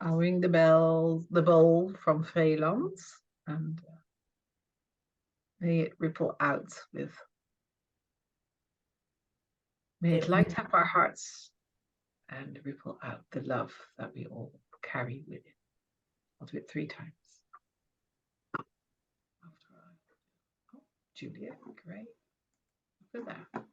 I'll ring the bowl from Vreeland, and may it ripple out with, may it light up our hearts and ripple out the love that we all carry with it. I'll do it 3 times. Oh, Juliet, great. Look at that.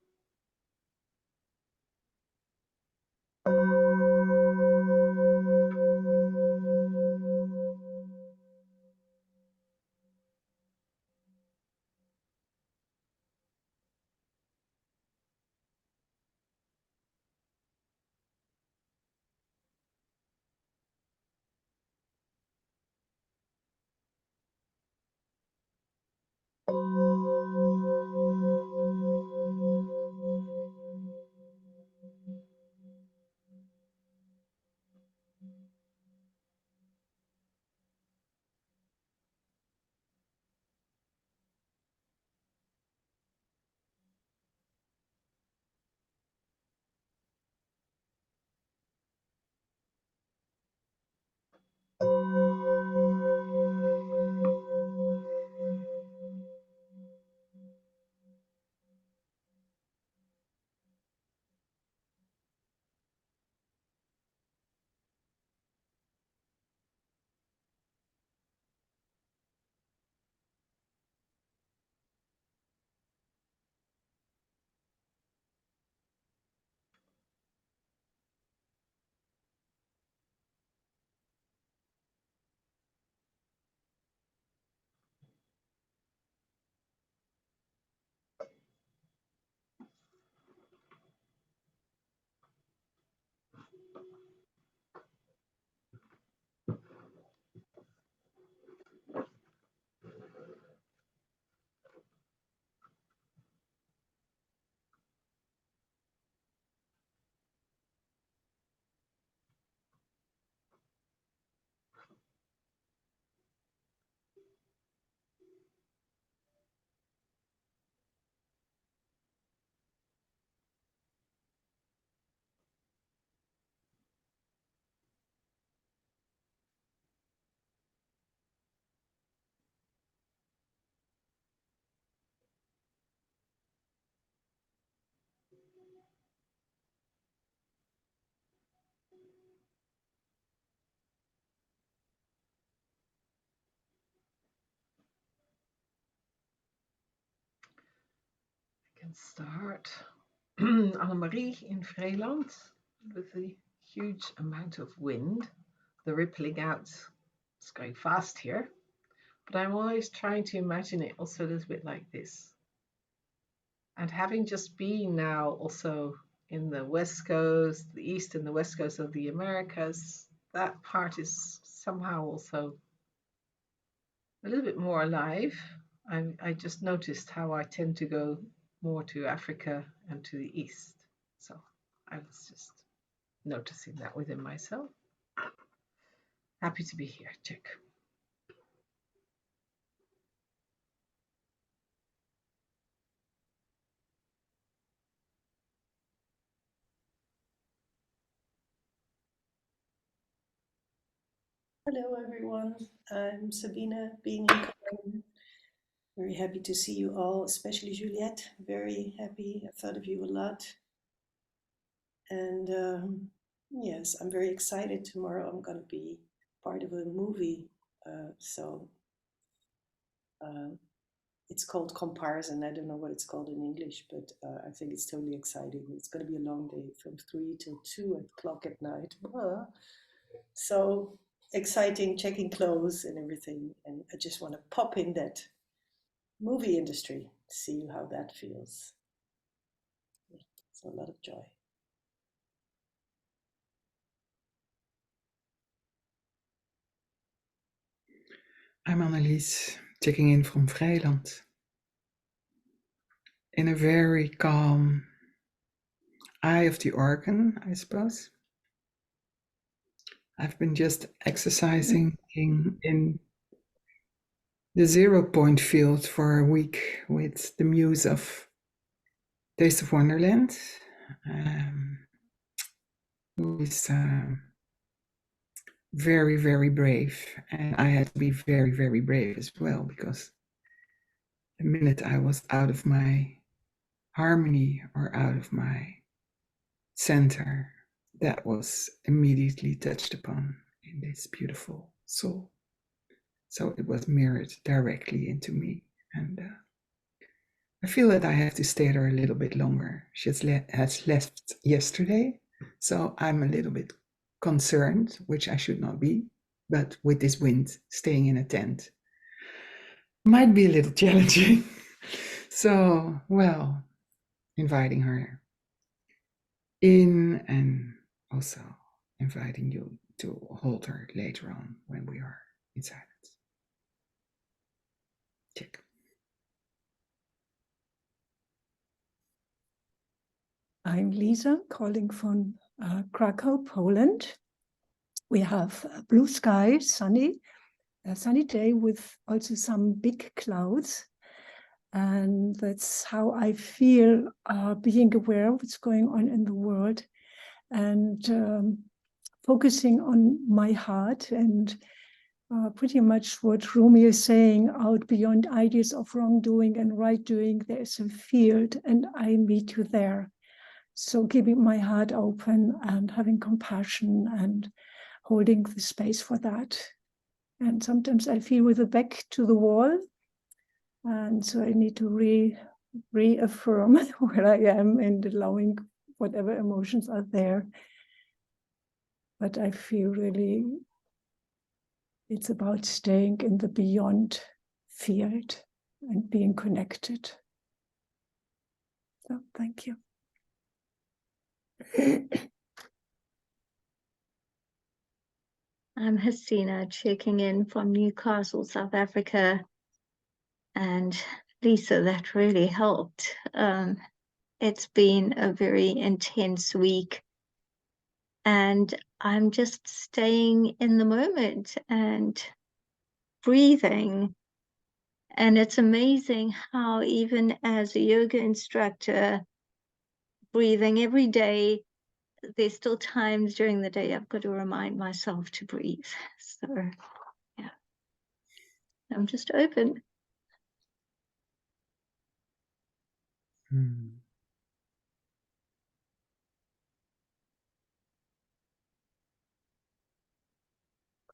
Can start. Annemarie in Vreeland, with the huge amount of wind, the rippling out. It's going fast here, but I'm always trying to imagine it also a little bit like this. And having just been now also in the West Coast, the East and the West Coast of the Americas, that part is somehow also a little bit more alive. I just noticed how I tend to go more to Africa and to the East. So I was just noticing that within myself. Happy to be here. Check. Hello everyone, I'm Sabine, being in Cologne. Very happy to see you all, especially Juliette. Very happy, I thought of you a lot. And yes, I'm very excited. Tomorrow I'm going to be part of a movie. It's called Comparison. I don't know what it's called in English, but I think it's totally exciting. It's going to be a long day from 3 till 2 o'clock at night. So exciting, checking clothes and everything. And I just want to pop in that movie industry, see how that feels. So a lot of joy. I'm Annelies, checking in from Vreeland. In a very calm eye of the organ, I suppose. I've been just exercising in the 0 point field for a week with the muse of Taste of Wonderland, who is very, very brave. And I had to be very, very brave as well, because the minute I was out of my harmony or out of my center, that was immediately touched upon in this beautiful soul. So it was mirrored directly into me. And I feel that I have to stay there a little bit longer. She has left yesterday, so I'm a little bit concerned, which I should not be. But with this wind, staying in a tent might be a little challenging. So, well, inviting her in and also inviting you to hold her later on when we are in silence. Check. I'm Lisa, calling from Krakow, Poland. We have blue sky, a sunny day with also some big clouds. And that's how I feel, being aware of what's going on in the world and focusing on my heart and pretty much what Rumi is saying, out beyond ideas of wrongdoing and right doing, there's a field and I meet you there. So keeping my heart open and having compassion and holding the space for that. And sometimes I feel with the back to the wall. And so I need to reaffirm where I am and allowing whatever emotions are there. But I feel really it's about staying in the beyond field and being connected. So thank you. I'm Hasina, checking in from Newcastle, South Africa. And Lisa, that really helped. It's been a very intense week. And I'm just staying in the moment and breathing. And it's amazing how even as a yoga instructor, breathing every day, there's still times during the day I've got to remind myself to breathe. So, yeah, I'm just open.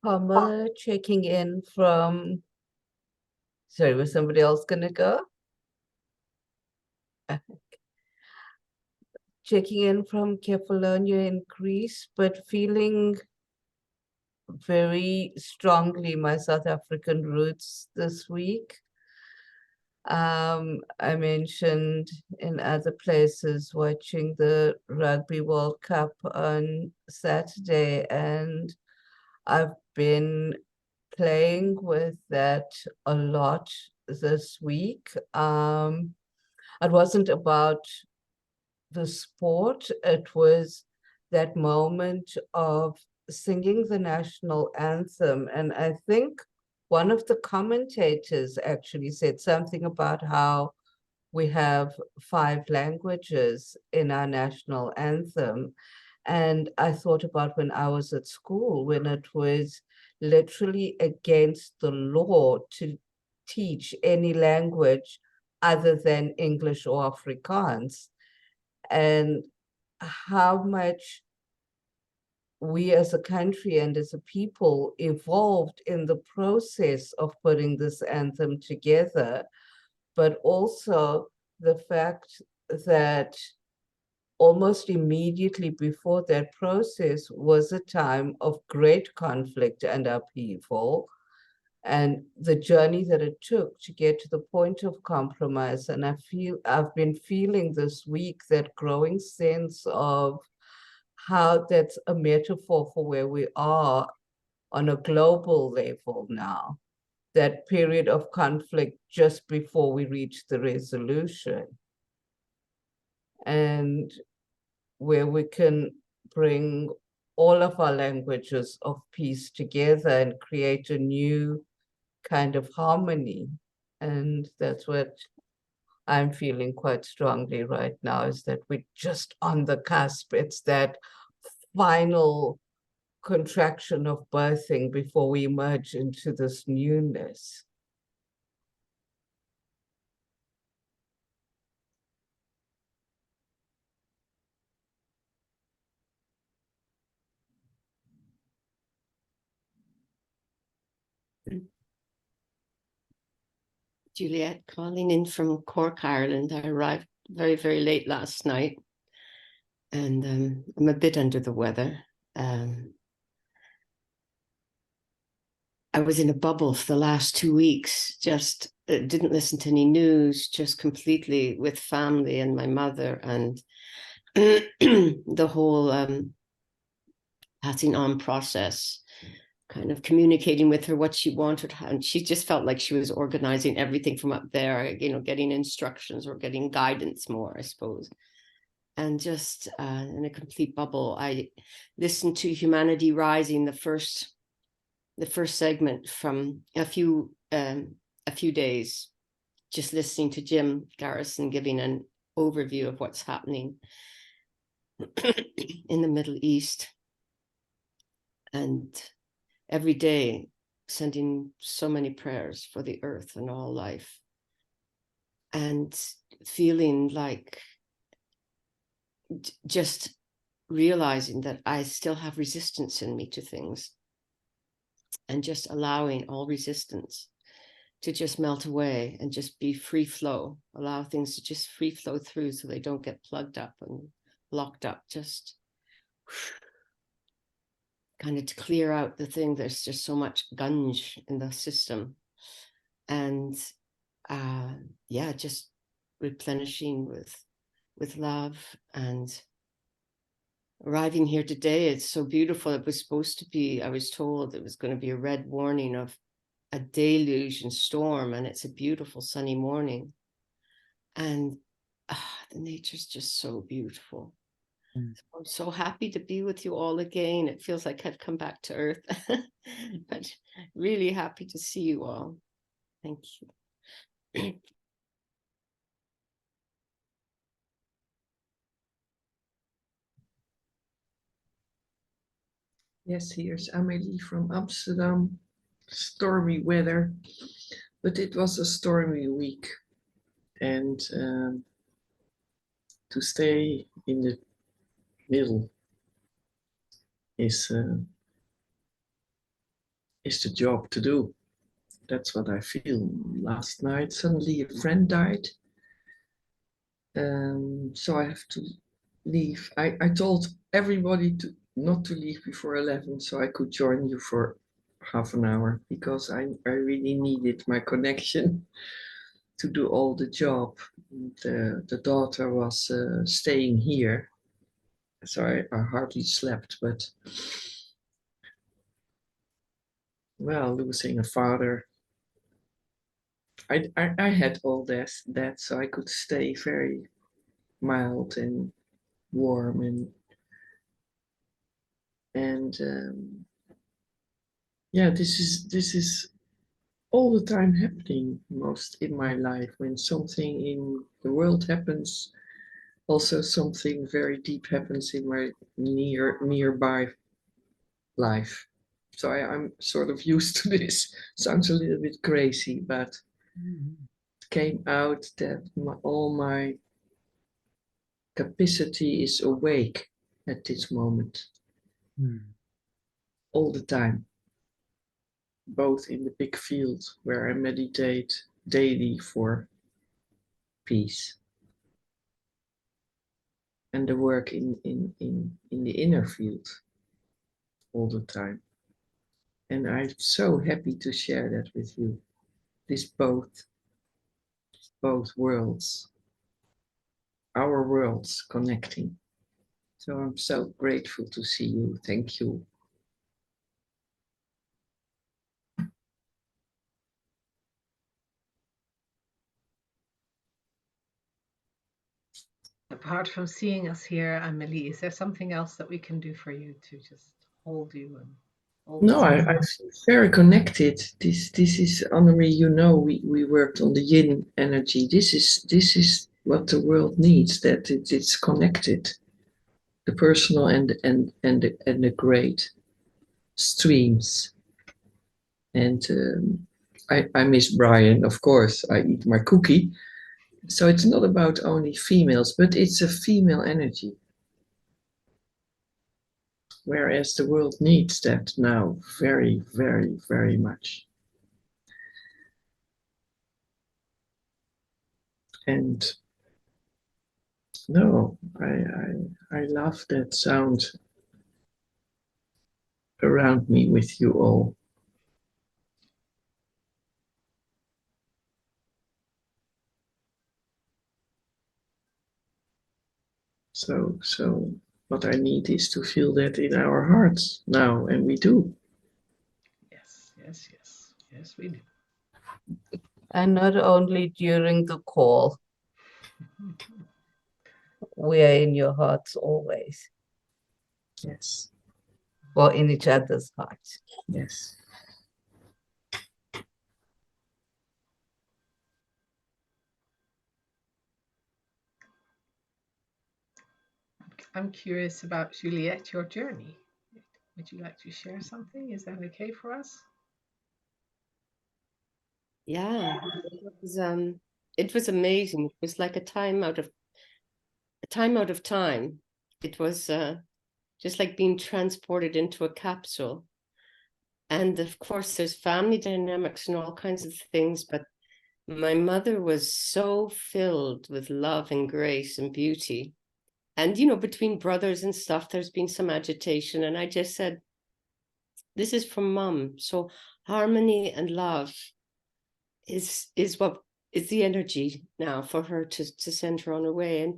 Karma checking in from, sorry, was somebody else gonna go? Checking in from Kefalonia in Greece, but feeling very strongly my South African roots this week. I mentioned in other places watching the Rugby World Cup on Saturday, and I've been playing with that a lot this week. It wasn't about the sport, it was that moment of singing the national anthem. And I think one of the commentators actually said something about how we have 5 languages in our national anthem. And I thought about when I was at school, when it was literally against the law to teach any language other than English or Afrikaans, and how much we as a country and as a people evolved in the process of putting this anthem together, but also the fact that almost immediately before that process was a time of great conflict and upheaval, and the journey that it took to get to the point of compromise. And I've been feeling this week that growing sense of how that's a metaphor for where we are on a global level now, that period of conflict just before we reach the resolution, and where we can bring all of our languages of peace together and create a new kind of harmony. And that's what I'm feeling quite strongly right now, is that we're just on the cusp. It's that final contraction of birthing before we emerge into this newness. Juliet, calling in from Cork, Ireland. I arrived very, very late last night, and I'm a bit under the weather. I was in a bubble for the last 2 weeks, just didn't listen to any news, just completely with family and my mother, and the whole passing on process, kind of communicating with her what she wanted, and she just felt like she was organizing everything from up there, you know, getting instructions or getting guidance more, I suppose. And just in a complete bubble. I listened to Humanity Rising, the first segment from a few days, just listening to Jim Garrison giving an overview of what's happening in the Middle East, and every day sending so many prayers for the earth and all life, and feeling like just realizing that I still have resistance in me to things, and just allowing all resistance to just melt away and just be free flow, allow things to just free flow through so they don't get plugged up and locked up, just kind of to clear out the thing. There's just so much gunge in the system. And yeah, just replenishing with love. And arriving here today, it's so beautiful. It was supposed to be, I was told it was going to be a red warning of a deluge and storm, and it's a beautiful sunny morning. And the nature's just so beautiful. So I'm so happy to be with you all again. It feels like I've come back to earth, but really happy to see you all. Thank you. Yes, here's Amélie from Amsterdam. Stormy weather, but it was a stormy week, and to stay in the middle is the job to do. That's what I feel. Last night, suddenly a friend died, so I have to leave. I told everybody not to leave before 11, so I could join you for half an hour, because I really needed my connection to do all the job. The daughter was staying here, so I hardly slept, but well, losing a father, I had all that, so I could stay very mild and warm, and yeah, this is all the time happening most in my life. When something in the world happens, also something very deep happens in my nearby life. So I'm sort of used to this. Sounds a little bit crazy, but it came out that all my capacity is awake at this moment, all the time, both in the big field where I meditate daily for peace, and the work in the inner field all the time. And I'm so happy to share that with you, this both worlds, our worlds connecting. So I'm so grateful to see you. Thank you. Apart from seeing us here, Amélie, is there something else that we can do for you to just hold you and hold? No, I feel very connected. This is Anne-Marie, you know, we worked on the yin energy. This is what the world needs, that it's connected, the personal and the great. streams. And I miss Brian, of course. I eat my cookie. So it's not about only females, but it's a female energy. Whereas the world needs that now very, very, very much. And no, I love that sound around me with you all. So what I need is to feel that in our hearts now, and we do. Yes, yes, yes, yes, we do. And not only during the call. We are in your hearts always. Yes. Or in each other's hearts. Yes. I'm curious about Juliette, your journey. Would you like to share something? Is that okay for us? Yeah, it was amazing. It was like a time out of time. It was just like being transported into a capsule. And of course, there's family dynamics and all kinds of things, but my mother was so filled with love and grace and beauty. And, you know, between brothers and stuff, there's been some agitation. And I just said, this is from Mom. So harmony and love is what is the energy now for her to send her on her way.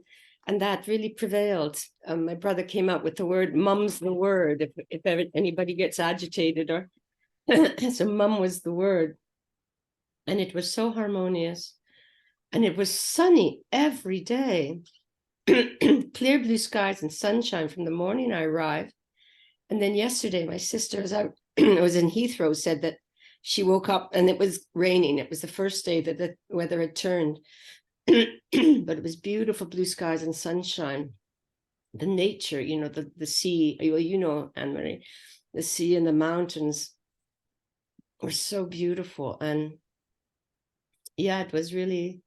And that really prevailed. My brother came out with the word, Mum's the word, if ever anybody gets agitated or so Mum was the word. And it was so harmonious. And it was sunny every day. Clear blue skies and sunshine from the morning I arrived. And then yesterday, my sister was out, was in Heathrow, said that she woke up and it was raining. It was the first day that the weather had turned. But it was beautiful blue skies and sunshine. The nature, you know, the sea, you know, Anne-Marie, the sea and the mountains were so beautiful. And yeah, it was really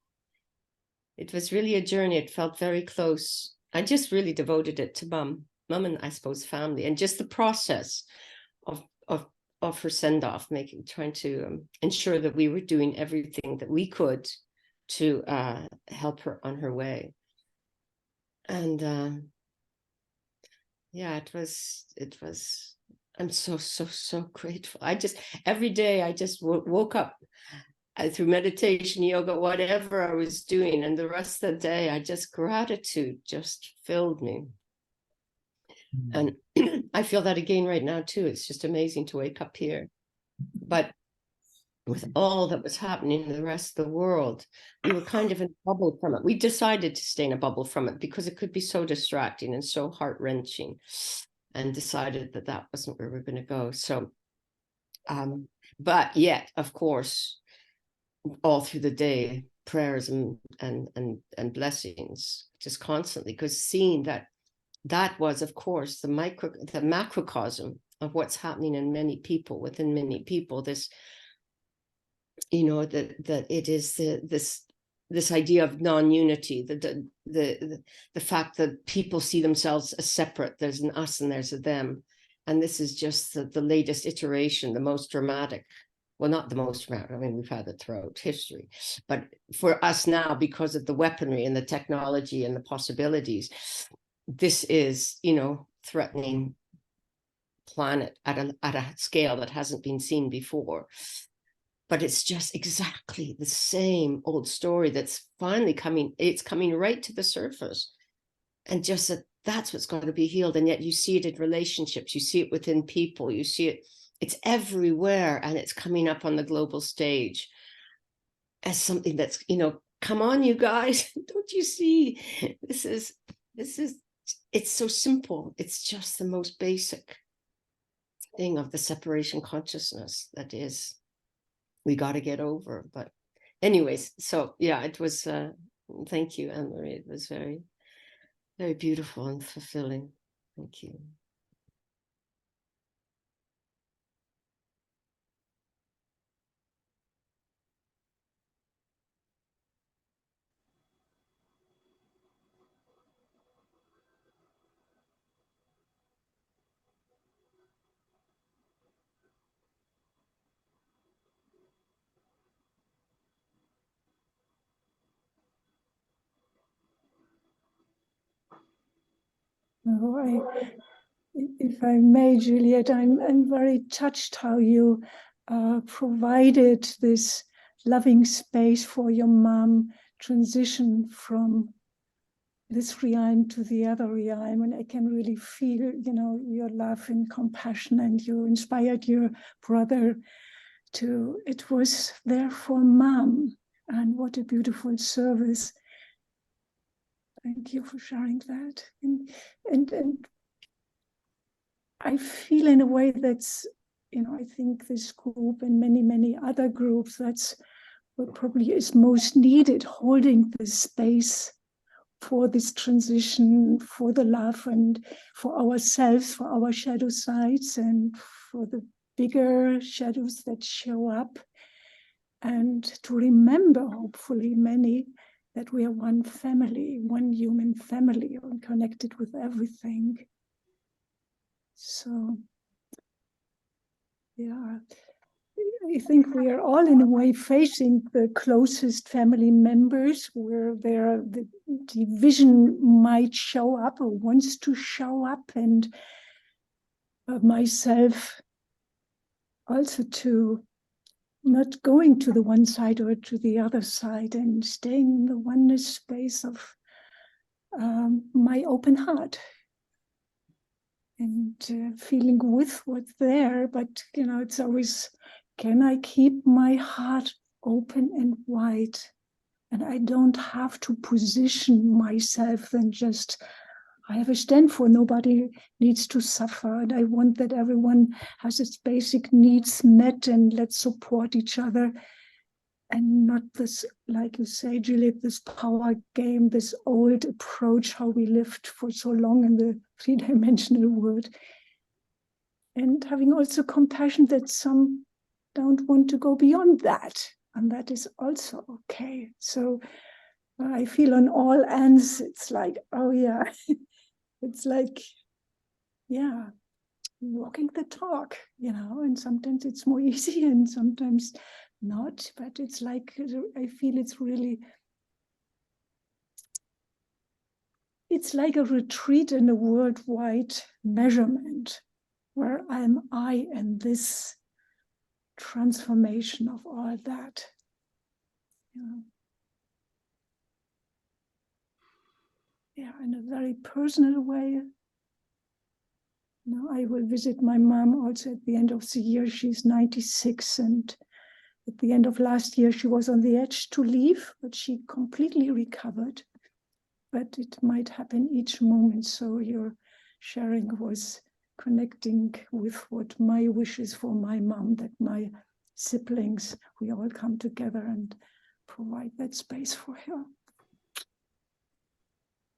a journey. It felt very close. I just really devoted it to Mum and I suppose family, and just the process of her send-off, trying to ensure that we were doing everything that we could to help her on her way. And yeah, it was I'm so grateful. Every day I just woke up through meditation, yoga, whatever I was doing, and the rest of the day, gratitude just filled me. And I feel that again right now too. It's just amazing to wake up here. But with all that was happening in the rest of the world, we were kind of in a bubble from it. We decided to stay in a bubble from it because it could be so distracting and so heart-wrenching, and decided that that wasn't where we were going to go. So, but yet, of course, all through the day, prayers and blessings just constantly, because seeing that was, of course, the macrocosm of what's happening in many people, within many people. This, you know, that it is this idea of non-unity, the fact that people see themselves as separate. There's an us and there's a them, and this is just the latest iteration, the most dramatic. Well, not the most dramatic. I mean, we've had it throughout history, but for us now, because of the weaponry and the technology and the possibilities, this is, you know, threatening planet at a scale that hasn't been seen before. But it's just exactly the same old story that's finally coming. It's coming right to the surface, and just that's what's got to be healed. And yet you see it in relationships, you see it within people, you see it. It's everywhere, and it's coming up on the global stage as something that's, you know, come on, you guys, don't you see? This is, it's so simple. It's just the most basic thing of the separation consciousness that is, we got to get over. But anyways, so yeah, it was, thank you, Anne-Marie. It was very, very beautiful and fulfilling. Thank you. No, if I may, Juliet, I'm very touched how you provided this loving space for your mom transition from this realm to the other realm, and I can really feel, your love and compassion, and you inspired your brother to. It was there for mom, and what a beautiful service. Thank you for sharing that, and I feel in a way that's, I think this group and many other groups, that's what probably is most needed, holding this space for this transition, for the love, and for ourselves, for our shadow sides, and for the bigger shadows that show up. And to remember, hopefully, many, that we are one family, one human family, and connected with everything. So, yeah, I think we are all in a way facing the closest family members where the division might show up or wants to show up, and myself also to not going to the one side or to the other side, and staying in the oneness space of my open heart, and feeling with what's there. But it's always, can I keep my heart open and wide? And I don't have to position myself and just, I have a stand for, nobody needs to suffer. And I want that everyone has its basic needs met, and let's support each other. And not this, like you say, Juliet, this power game, this old approach, how we lived for so long in the three-dimensional world. And having also compassion that some don't want to go beyond that. And that is also okay. So I feel on all ends, it's like, oh yeah, it's like, yeah, walking the talk, and sometimes it's more easy and sometimes not, but it's like, I feel it's like a retreat in a worldwide measurement, where am I in this transformation of all that. Yeah, in a very personal way. I will visit my mom also at the end of the year. She's 96, and at the end of last year, she was on the edge to leave, but she completely recovered. But it might happen each moment. So your sharing was connecting with what my wish is for my mom, that my siblings, we all come together and provide that space for her.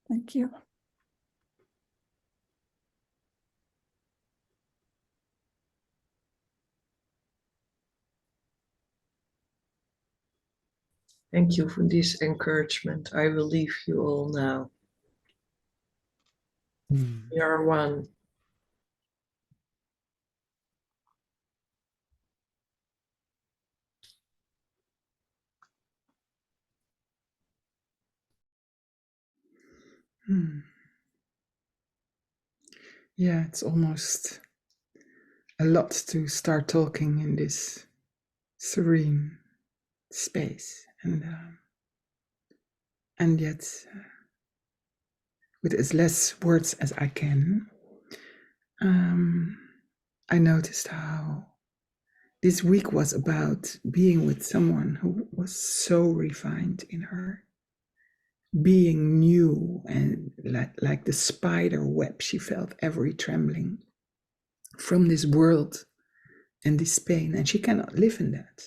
Thank you. Thank you for this encouragement. I will leave you all now. We are one. Yeah, it's almost a lot to start talking in this serene space, and yet with as less words as I can. I noticed how this week was about being with someone who was so refined in her, being new, and like the spider web, she felt every trembling from this world and this pain, and she cannot live in that.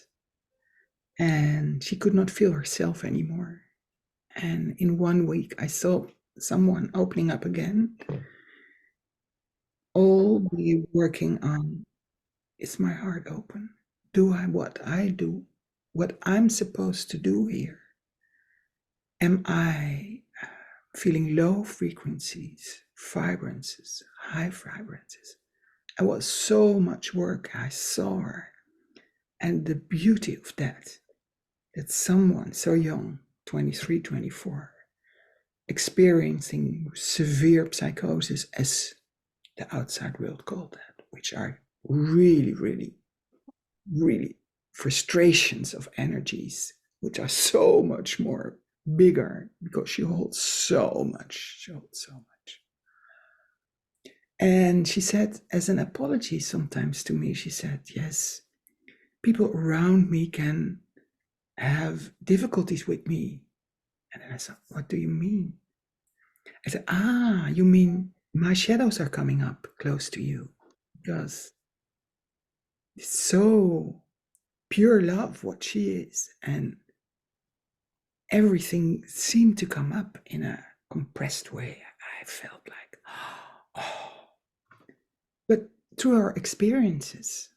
And she could not feel herself anymore. And in 1 week, I saw someone opening up again, all be working on, is my heart open? Do I what I do, what I'm supposed to do here? Am I feeling low frequencies, vibrances, high vibrances? It was so much work. I saw her. And the beauty of that someone so young, 23, 24, experiencing severe psychosis, as the outside world called that, which are really, really, really frustrations of energies, which are so much more bigger because she holds so much. She holds so much. And she said, as an apology sometimes to me, she said, yes, people around me can have difficulties with me. And then I said, what do you mean? I said, you mean my shadows are coming up close to you because it's so pure love what she is. And everything seemed to come up in a compressed way. I felt like, oh. But through our experiences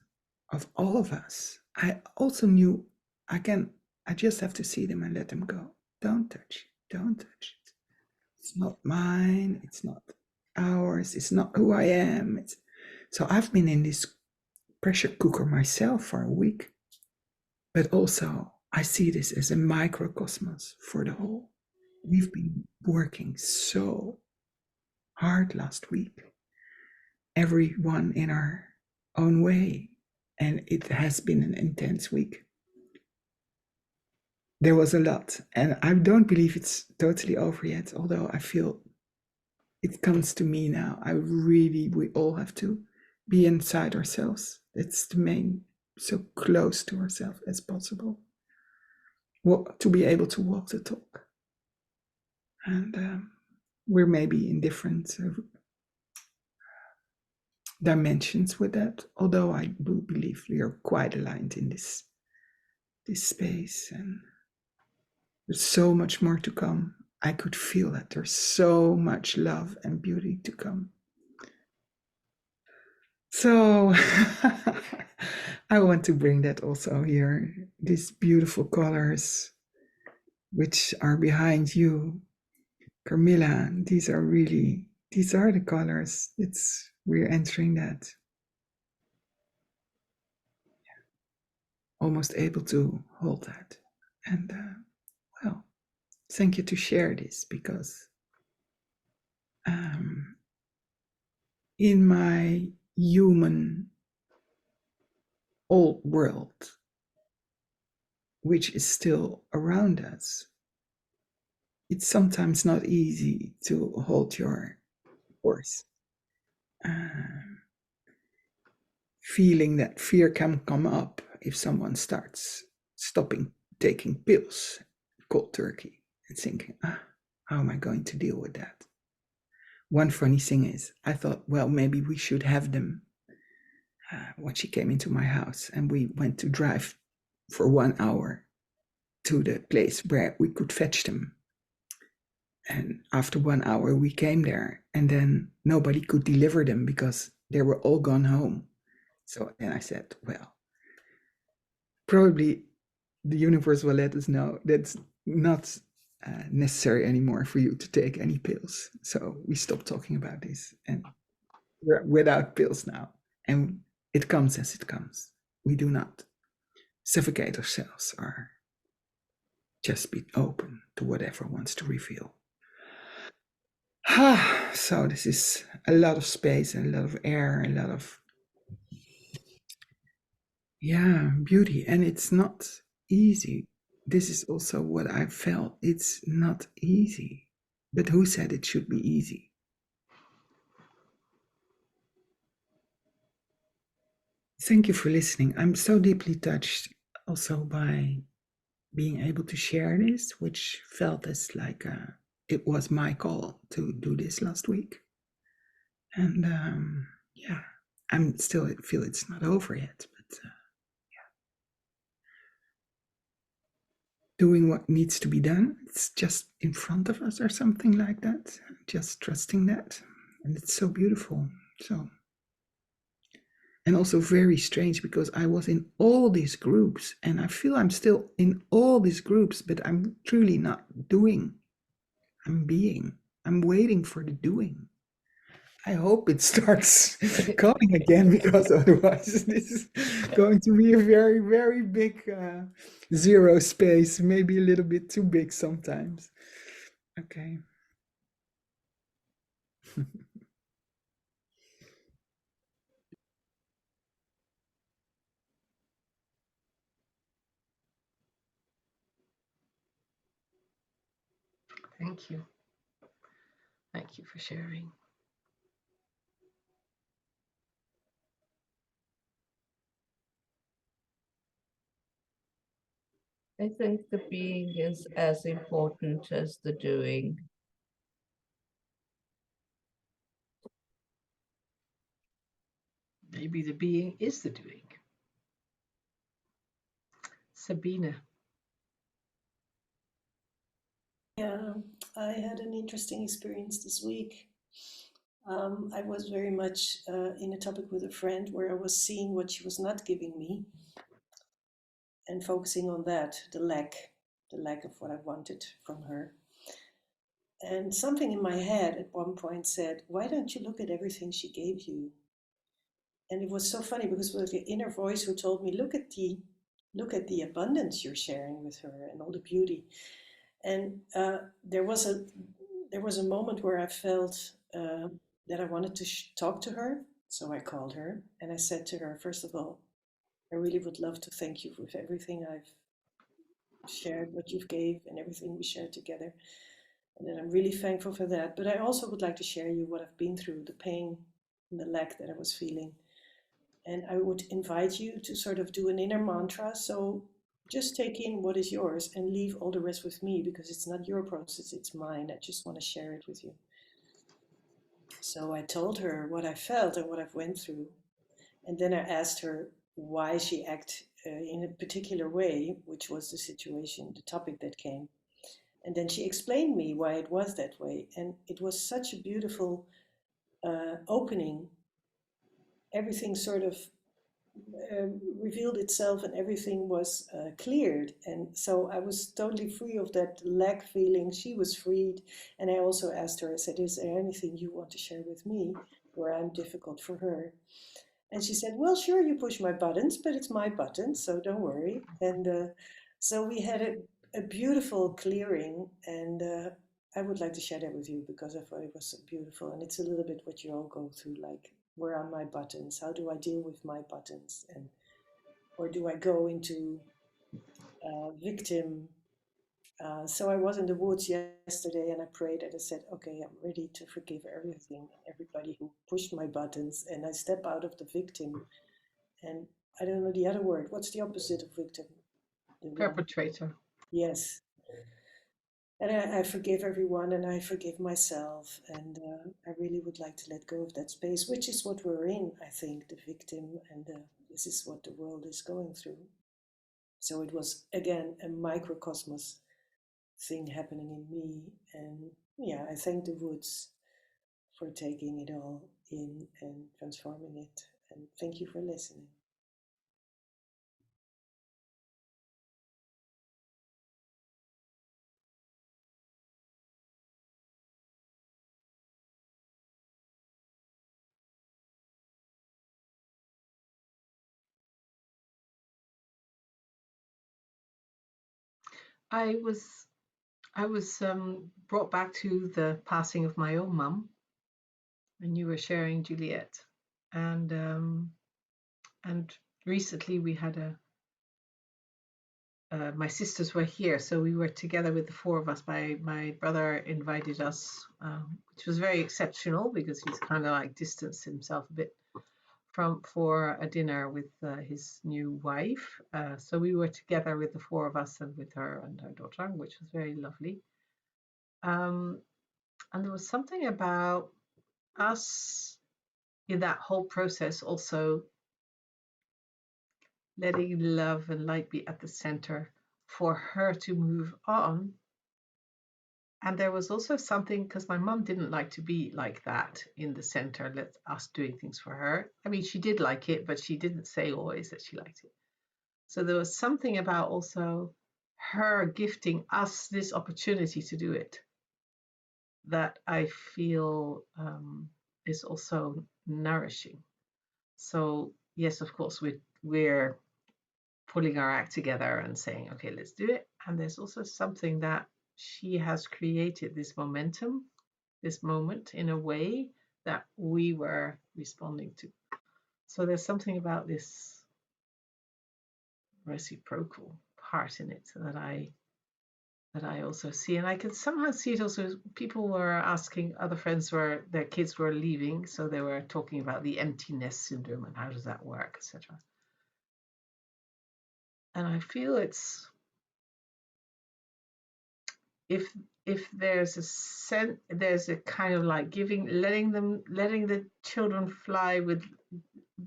of all of us, I also knew I just have to see them and let them go. Don't touch it. Don't touch it. It's not mine. It's not ours. It's not who I am. So I've been in this pressure cooker myself for a week. But also, I see this as a microcosmos for the whole. We've been working so hard last week, everyone in our own way. And it has been an intense week. There was a lot, and I don't believe it's totally over yet, although I feel it comes to me now. We all have to be inside ourselves. That's the main, so close to ourselves as possible. To be able to walk the talk. And we're maybe in different dimensions with that, although I do believe we are quite aligned in this space, and there's so much more to come. I could feel that there's so much love and beauty to come. So I want to bring that also here, these beautiful colors which are behind you, Carmilla. These are the colors. We're entering that. Almost able to hold that. And well, thank you to share this, because in my human old world, which is still around us, it's sometimes not easy to hold your horse. Feeling that fear can come up if someone starts stopping taking pills, cold turkey, and thinking, how am I going to deal with that? One funny thing is, I thought, well, maybe we should have them when she came into my house, and we went to drive for 1 hour to the place where we could fetch them. And after 1 hour, we came there, and then nobody could deliver them because they were all gone home. So then I said, well, probably the universe will let us know that's not necessary anymore for you to take any pills. So we stopped talking about this, and we're without pills now. And it comes as it comes. We do not suffocate ourselves or just be open to whatever wants to reveal. So this is a lot of space and a lot of air, a lot of beauty. And it's not easy. This is also what I felt. It's not easy. But who said it should be easy? Thank you for listening. I'm so deeply touched also by being able to share this, which felt as like it was my call to do this last week. And I'm still feel it's not over yet, but doing what needs to be done. It's just in front of us or something like that. Just trusting that. And it's so beautiful. And also very strange, because I was in all these groups, and I feel I'm still in all these groups, but I'm truly not doing. I'm being. I'm waiting for the doing. I hope it starts coming again, because otherwise this is going to be a very, very big zero space, maybe a little bit too big sometimes. Okay. Thank you. Thank you for sharing. I think the being is as important as the doing. Maybe the being is the doing. Sabine. Yeah, I had an interesting experience this week. I was very much in a topic with a friend where I was seeing what she was not giving me and focusing on that, the lack of what I wanted from her. And something in my head at one point said, why don't you look at everything she gave you? And it was so funny because it was the inner voice who told me, look at the abundance you're sharing with her and all the beauty. And there was a moment where I felt that I wanted to talk to her. So I called her and I said to her, first of all, I really would love to thank you for everything I've shared, what you've gave and everything we shared together. And that I'm really thankful for that. But I also would like to share you what I've been through, the pain and the lack that I was feeling. And I would invite you to sort of do an inner mantra. So just take in what is yours and leave all the rest with me, because it's not your process, it's mine. I just want to share it with you. So I told her what I felt and what I've went through. And then I asked her why she acted in a particular way, which was the situation, the topic that came. And then she explained me why it was that way. And it was such a beautiful opening. Everything sort of revealed itself and everything was cleared. And so I was totally free of that lack feeling. She was freed. And I also asked her, I said, is there anything you want to share with me where I'm difficult for her? And she said, well, sure, you push my buttons, but it's my buttons, so don't worry. And so we had a beautiful clearing, and I would like to share that with you because I thought it was so beautiful. And it's a little bit what you all go through, like, where are my buttons? How do I deal with my buttons? And or do I go into victim? So I was in the woods yesterday and I prayed and I said, okay, I'm ready to forgive everything, everybody who pushed my buttons, and I step out of the victim. And I don't know the other word. What's the opposite of victim? Perpetrator. Yes. And I forgive everyone and I forgive myself. And I really would like to let go of that space, which is what we're in, I think, the victim. And this is what the world is going through. So it was, again, a microcosmos thing happening in me. And yeah, I thank the woods for taking it all in and transforming it. And thank you for listening. I was brought back to the passing of my own mum, and you were sharing, Juliet, and recently we had my sisters were here, so we were together with the four of us. My brother invited us, which was very exceptional because he's kind of like distanced himself a bit for a dinner with his new wife. So we were together with the four of us and with her and her daughter, which was very lovely. And there was something about us in that whole process also letting love and light be at the center for her to move on. And there was also something, because my mum didn't like to be like that in the center, let us doing things for her. I mean, she did like it, but she didn't say always that she liked it. So there was something about also her gifting us this opportunity to do it that I feel is also nourishing. So yes, of course, we're pulling our act together and saying, okay, let's do it. And there's also something that she has created this momentum this moment in a way that we were responding to. So there's something about this reciprocal part in it that I also see, and I can somehow see it also. People were asking, other friends were, their kids were leaving, so they were talking about the empty nest syndrome and how does that work, etc. And I feel it's, if there's a kind of like letting the children fly with,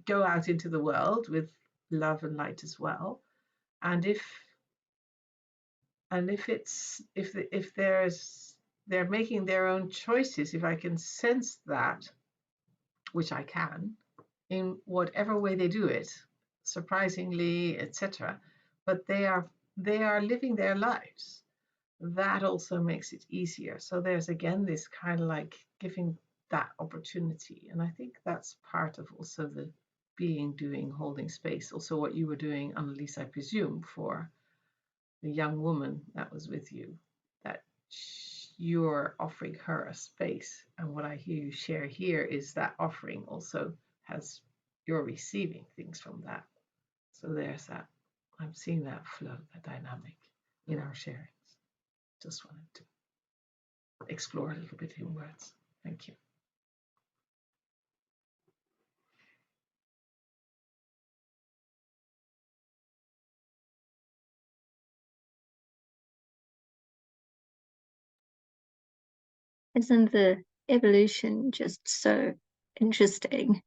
go out into the world with love and light as well, and if they're making their own choices, if I can sense that, which I can, in whatever way they do it, surprisingly, etc., but they are living their lives, that also makes it easier. So there's again this kind of like giving that opportunity, and I think that's part of also the being, doing, holding space. Also what you were doing, Annelies, I presume, for the young woman that was with you, that you're offering her a space. And what I hear you share here is that offering also has, you're receiving things from that. So there's that, I'm seeing that flow, that dynamic in our sharings. Just wanted to explore a little bit in words. Thank you. Isn't the evolution just so interesting?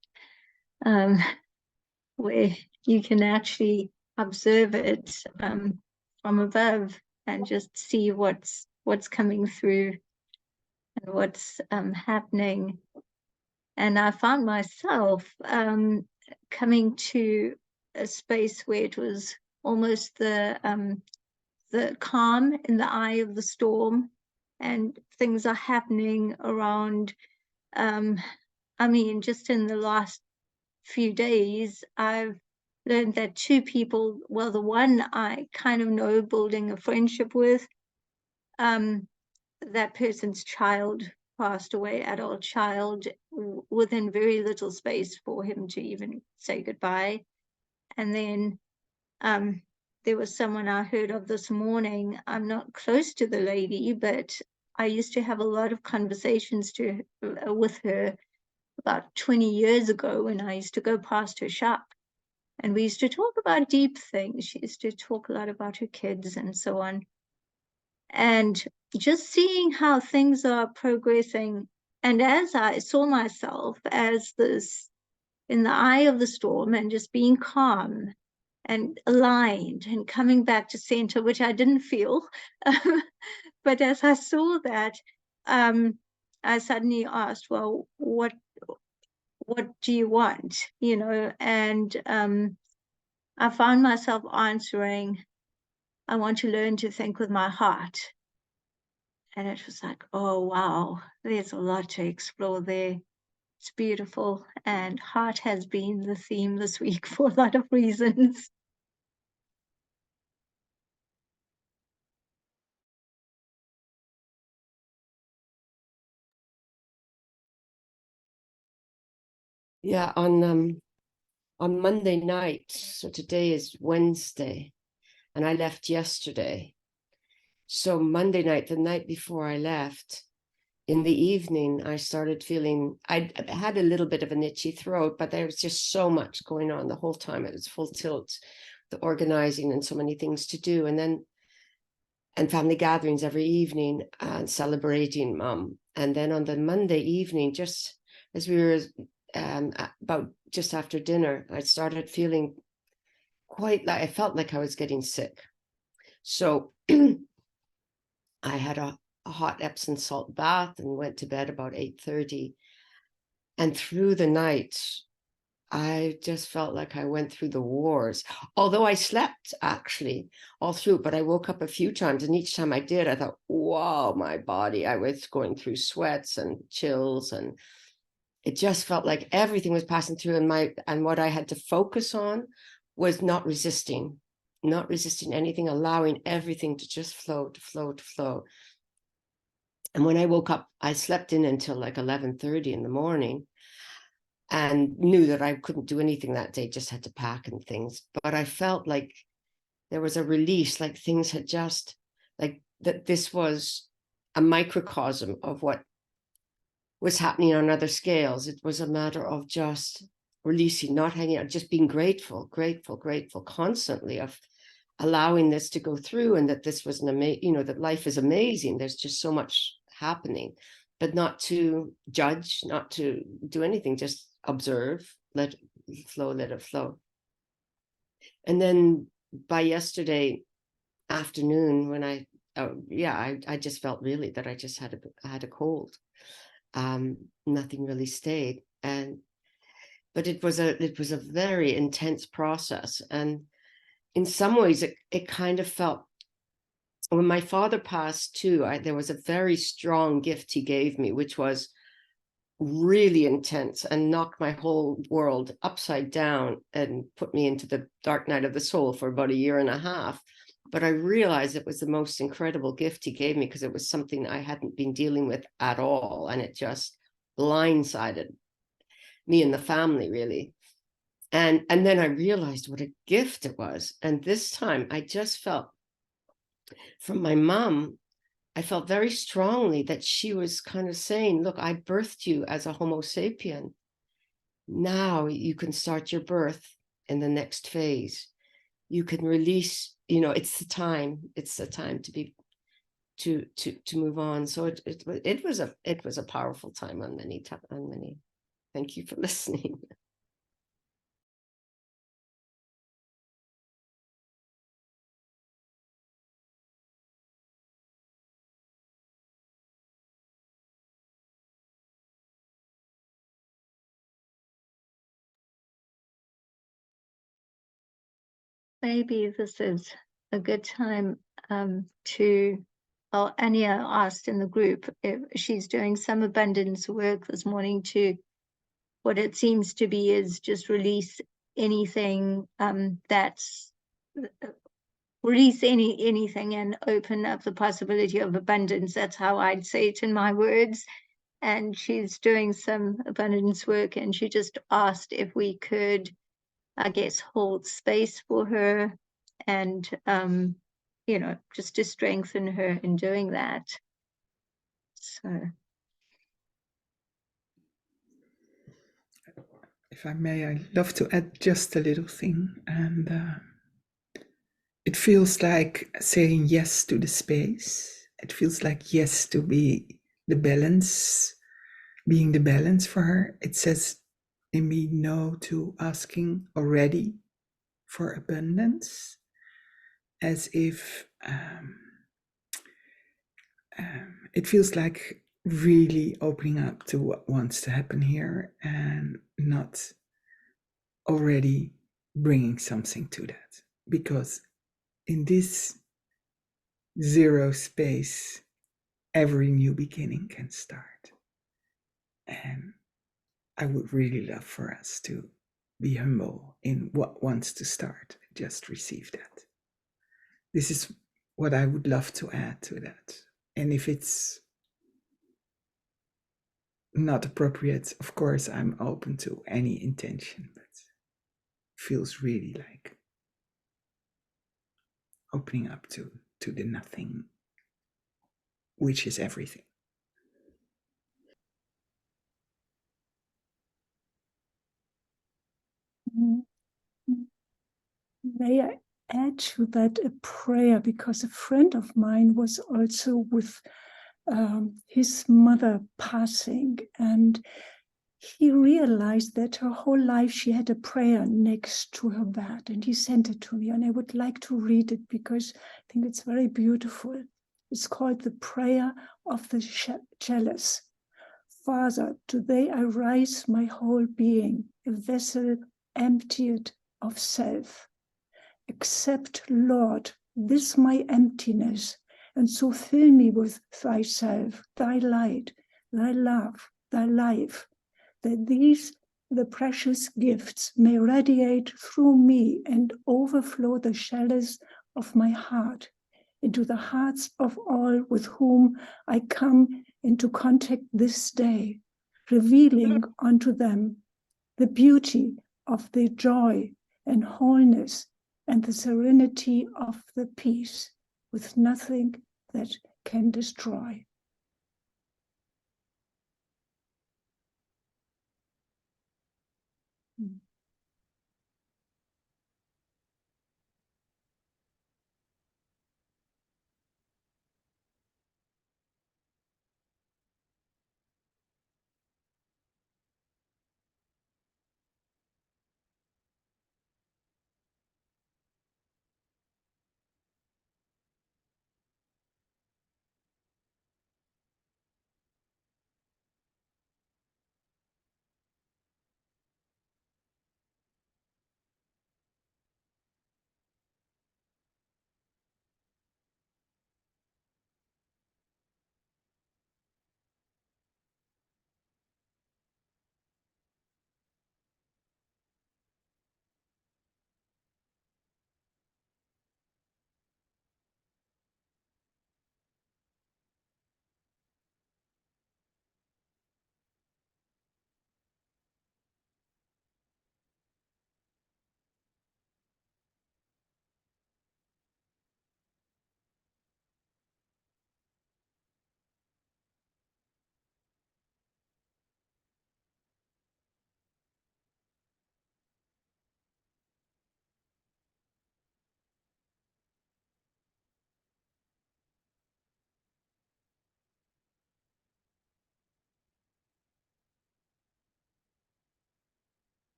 Where you can actually observe it from above and just see what's coming through and what's happening. And I found myself coming to a space where it was almost the calm in the eye of the storm, and things are happening around. I mean, just in the last few days, I've learned that two people, well, the one I kind of know, building a friendship with, that person's child passed away, adult child, within very little space for him to even say goodbye. And then there was someone I heard of this morning. I'm not close to the lady, but I used to have a lot of conversations with her about 20 years ago when I used to go past her shop. And we used to talk about deep things. She used to talk a lot about her kids and so on. And just seeing how things are progressing. And as I saw myself as this in the eye of the storm and just being calm and aligned and coming back to center, which I didn't feel. But as I saw that, I suddenly asked, well, what do you want? You know, and I found myself answering, I want to learn to think with my heart. And it was like, oh, wow, there's a lot to explore there. It's beautiful. And heart has been the theme this week for a lot of reasons. Yeah, on Monday night, so today is Wednesday, and I left yesterday. So Monday night, the night before I left, in the evening, I started feeling, I had a little bit of an itchy throat, but there was just so much going on the whole time. It was full tilt, the organizing and so many things to do. And family gatherings every evening and celebrating Mum. And then on the Monday evening, just as we were about just after dinner, I started feeling quite like, I felt like I was getting sick. So I had a hot Epsom salt bath and went to bed about 8:30. And through the night, I just felt like I went through the wars, although I slept actually all through, but I woke up a few times, and each time I did, I thought, wow, my body, I was going through sweats and chills, and it just felt like everything was passing through, and what I had to focus on was not resisting anything, allowing everything to just flow, to flow, to flow. And when I woke up, I slept in until like 11:30 in the morning and knew that I couldn't do anything that day, just had to pack and things. But I felt like there was a release, like things had just, like that this was a microcosm of what was happening on other scales. It was a matter of just releasing, not hanging out, just being grateful constantly of allowing this to go through, and that this was that life is amazing. There's just so much happening, but not to judge, not to do anything, just observe, let it flow, let it flow. And then by yesterday afternoon, when I just felt really that I just had a cold. Nothing really stayed, but it was a very intense process, and in some ways it kind of felt, when my father passed too, there was a very strong gift he gave me, which was really intense and knocked my whole world upside down and put me into the dark night of the soul for about 1.5 years. But I realized it was the most incredible gift he gave me, because it was something I hadn't been dealing with at all, and it just blindsided me and the family, really. And then I realized what a gift it was. And this time I just felt, from my mom, I felt very strongly that she was kind of saying, look, I birthed you as a Homo sapien. Now you can start your birth in the next phase. You can release, it's the time to move on. So it was a powerful time on many. Thank you for listening. Maybe this is a good time to, Anya asked in the group if she's doing some abundance work this morning to, what it seems to be is just release anything release anything and open up the possibility of abundance. That's how I'd say it in my words. And she's doing some abundance work, and she just asked if we could, I guess, hold space for her and, just to strengthen her in doing that. So. If I may, I'd love to add just a little thing. And it feels like saying yes to the space. It feels like yes to be the balance, being the balance for her. It says in me no to asking already for abundance, as if it feels like really opening up to what wants to happen here and not already bringing something to that. Because in this zero space, every new beginning can start. And I would really love for us to be humble in what wants to start. Just receive that. This is what I would love to add to that. And if it's not appropriate, of course, I'm open to any intention, but it feels really like opening up to the nothing, which is everything. May I add to that a prayer, because a friend of mine was also with his mother passing, and he realized that her whole life she had a prayer next to her bed, and he sent it to me, and I would like to read it because I think it's very beautiful. It's called the Prayer of the Chalice. Father, today I rise my whole being, a vessel emptied of self. Accept, Lord, this my emptiness, and so fill me with thyself, thy light, thy love, thy life, that these, the precious gifts, may radiate through me and overflow the chalice of my heart, into the hearts of all with whom I come into contact this day, revealing unto them the beauty of the joy and wholeness and the serenity of the peace with nothing that can destroy.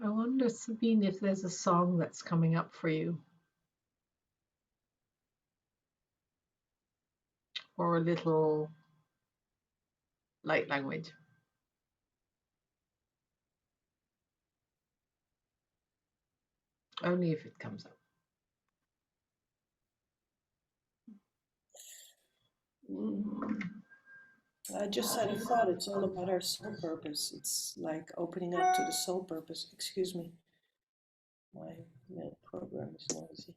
I wonder, Sabine, if there's a song that's coming up for you. or a little light language? Only if it comes up. I just had a thought. It's all about our soul purpose. It's like opening up to the soul purpose. Excuse me. My mail program is noisy.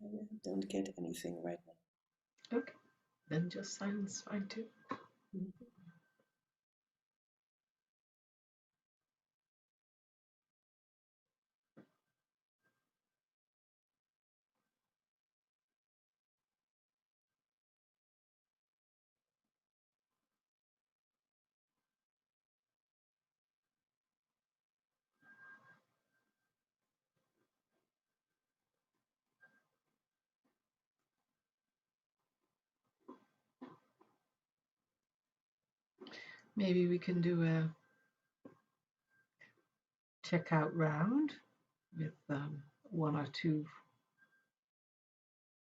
I don't get anything right now. Okay, then just silence fine too. Maybe we can do a checkout round with 1 or 2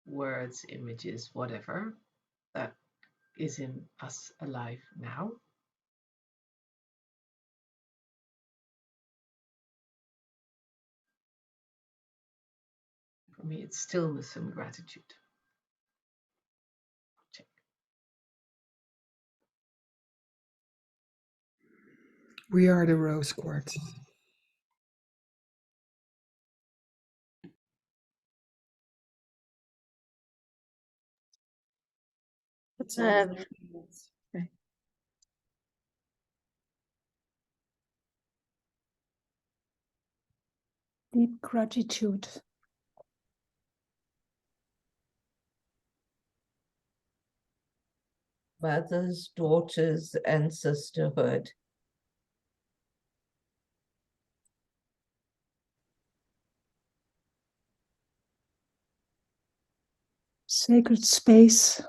words, images, whatever that is in us alive now. For me, it's stillness and gratitude. Check. We are the rose quartz. It's all Deep gratitude. Mothers, daughters, and sisterhood. Sacred space.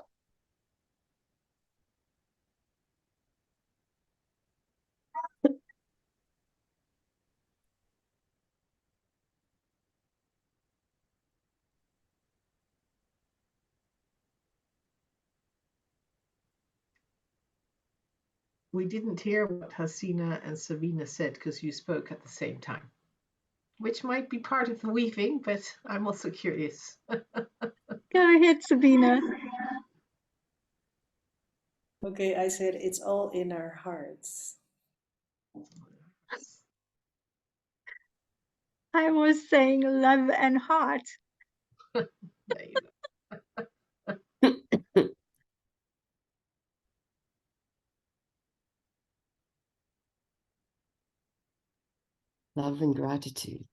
We didn't hear what Hasina and Sabina said because you spoke at the same time, which might be part of the weaving, but I'm also curious. Go ahead, Sabina. okay. I said it's all in our hearts. I was saying love and heart. There you go. Love and gratitude.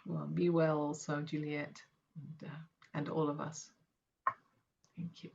Well, be well also, Juliet, and all of us. Thank you.